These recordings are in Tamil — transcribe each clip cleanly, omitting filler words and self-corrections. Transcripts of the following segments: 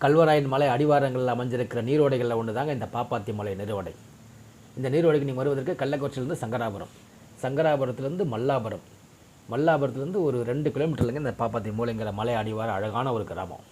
கல்வராயன் மலை அடிவாரங்களில் அமைஞ்சிருக்கிற நீரோடைகளில் ஒன்று தாங்க இந்த பாப்பாத்தி மலை நீரோடை. இந்த நீரோடைக்கு நீங்கள் வருவதற்கு கள்ளக்குறிச்சியிலேருந்து சங்கராபுரம், சங்கராபுரத்துலேருந்து மல்லாபுரம், மல்லாபுரத்துலேருந்து ஒரு 2 கிலோமீட்டர்லங்க இந்த பாப்பாத்தி மூலைங்கிற மலை அடிவார அழகான ஒரு கிராமம்.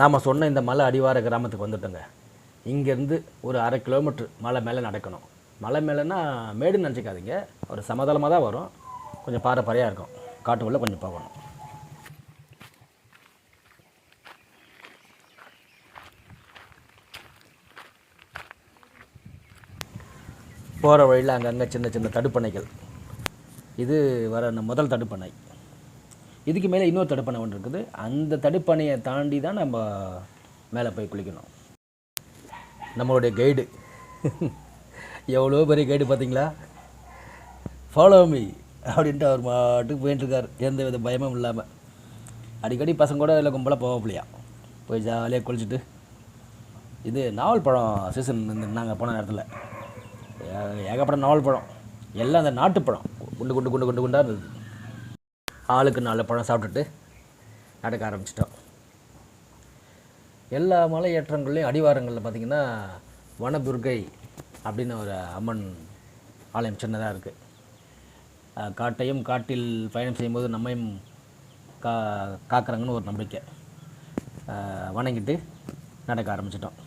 நாம் சொன்ன இந்த மலை அடிவார கிராமத்துக்கு வந்துட்டோங்க. இங்கேருந்து ஒரு 1/2 கிலோமீட்ரு மலை மேலே நடக்கணும். மலை மேலேன்னா மேடுன்னு நினச்சிக்காதீங்க, ஒரு சமதளமாக தான் வரும், கொஞ்சம் பாறை பாறையாக இருக்கும், காட்டுக்குள்ளே கொஞ்சம் போகணும். போகிற வழியில் அங்கங்கே சின்ன சின்ன தடுப்பணைகள். இது வர முதல் தடுப்பணை. இதுக்கு மேலே இன்னொரு தடுப்பணை ஒன்று இருக்குது. அந்த தடுப்பணையை தாண்டி தான் நம்ம மேலே போய் குளிக்கணும். நம்மளுடைய கைடு எவ்வளோ பெரிய கைடு பார்த்தீங்களா? ஃபாலோ மீ அப்படின்ட்டு அவர் மாட்டுக்கு போயிட்டுருக்கார், எந்த வித பயமும் இல்லாமல். அடிக்கடி பசங்க கூட இல்லை கும்பலாக போகலையா, போய் ஜாலியாக குளிச்சுட்டு. இது நாவல் பழம் சீசன். நாங்கள் போன நேரத்தில் ஏகப்பட்ட நாவல் பழம், எல்லாம் அந்த நாட்டுப்பழம் குண்டு குண்டு குண்டு குண்டு குண்டாக இருந்தது. ஆளுக்கு 4 பழம் சாப்பிட்டுட்டு நடக்க ஆரம்பிச்சிட்டோம். எல்லா மலை ஏற்றங்கள்லேயும் அடிவாரங்களில் பார்த்திங்கன்னா வனதுர்கை அப்படின்னு ஒரு அம்மன் ஆலயம் சின்னதாக இருக்குது. காட்டையும் காட்டில் பயணம் செய்யும்போது நம்மையும் காக்குறாங்கன்னு ஒரு நம்பிக்கை. வணங்கிட்டு நடக்க ஆரம்பிச்சிட்டோம்.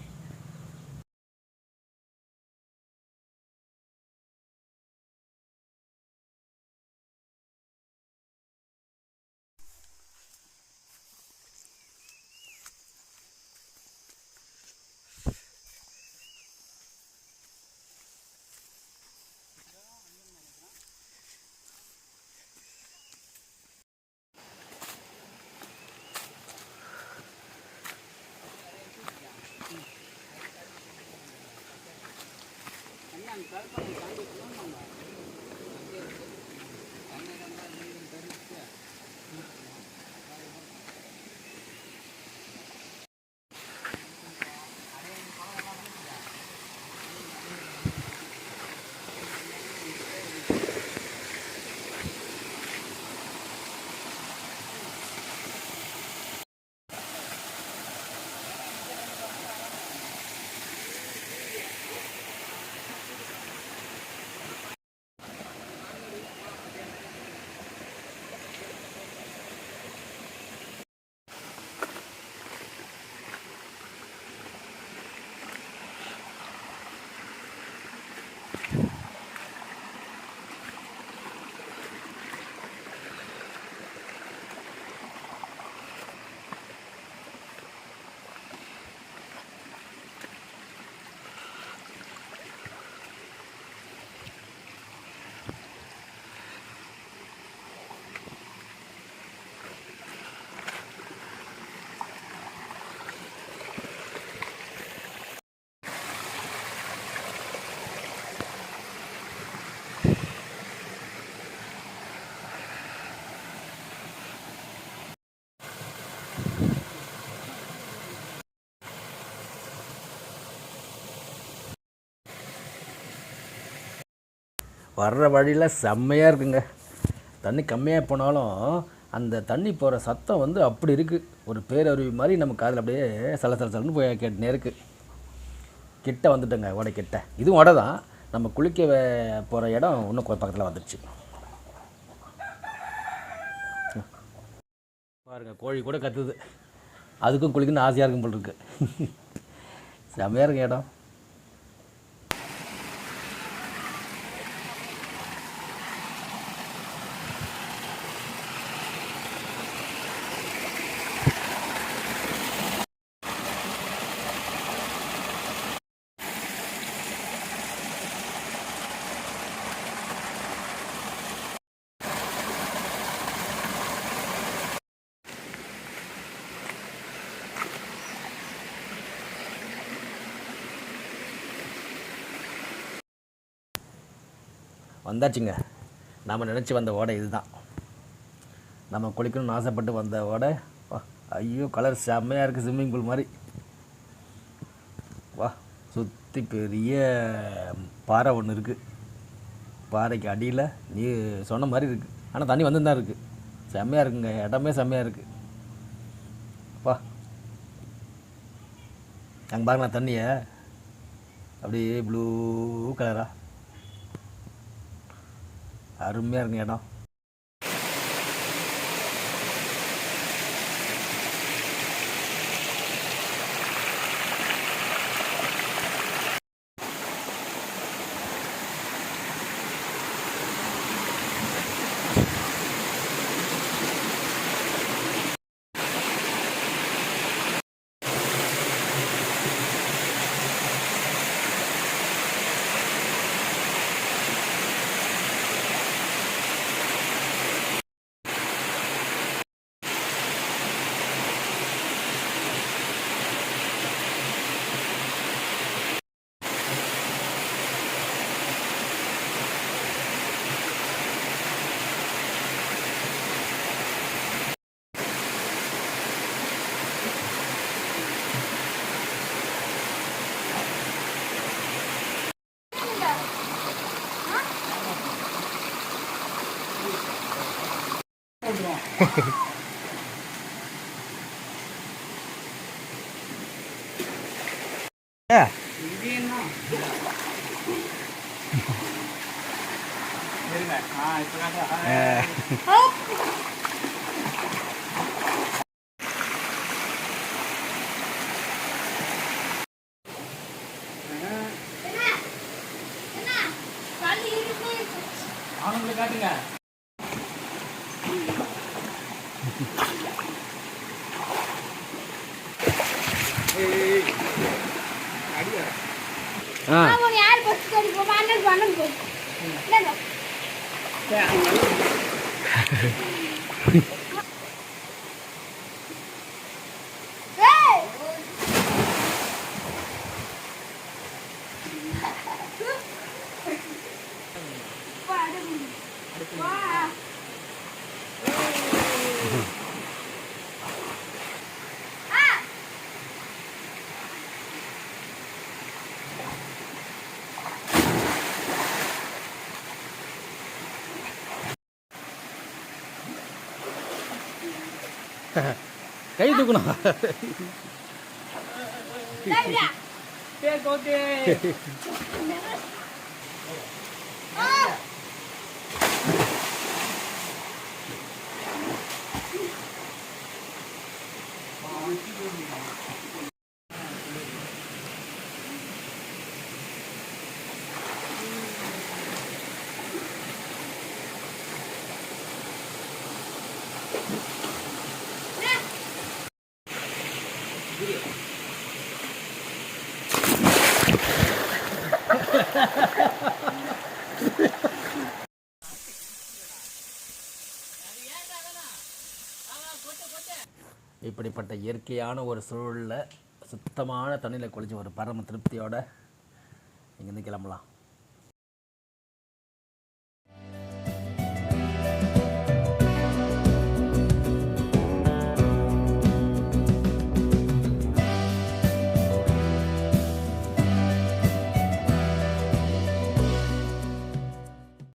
வர்ற வழியில் செம்மையாக இருக்குங்க. தண்ணி கம்மியாக போனாலும் அந்த தண்ணி போகிற சத்தம் வந்து அப்படி இருக்குது. ஒரு பேரருவி மாதிரி நம்ம காதில் அப்படியே சலசலன்னு போய் கேட்டுனே இருக்குது. கிட்ட வந்துட்டோங்க, ஓடை கிட்ட. இதுவும் ஓடை தான். நம்ம குளிக்க போகிற இடம் இன்னும் பக்கத்தில் வந்துடுச்சு. பாருங்கள், கோழி கூட கத்துது. அதுக்கும் குளிக்கணும்னு ஆசையாக இருக்கும் போல் இருக்கு. செம்மையாக இருக்கும் இடம். வந்தாச்சுங்க. நாம் நினச்சி வந்த ஓடை இது தான். நம்ம குளிக்கணும்னு ஆசைப்பட்டு வந்த ஓடை. வா, ஐயோ கலர் செம்மையாக இருக்குது, ஸ்விம்மிங் பூல் மாதிரி. வா, சுற்றி பெரிய பாறை ஒன்று இருக்குது. பாறைக்கு அடியில் நீ சொன்ன மாதிரி இருக்குது. ஆனால் தண்ணி வந்து தான் இருக்குது. செம்மையாக இருக்குங்க, இடமே செம்மையாக இருக்குது. வா, அங்கே பாருங்களா தண்ணியை, அப்படியே ப்ளூ கலராக அருமையாக இருக்குங்க இடம். காட்டுங்க. கை தூக்கணும். இப்படிப்பட்ட இயற்கையான ஒரு சூழலில் சுத்தமான தண்ணியில் குளிச்சு ஒரு பரம திருப்தியோடு இங்கேருந்து கிளம்பலாம்.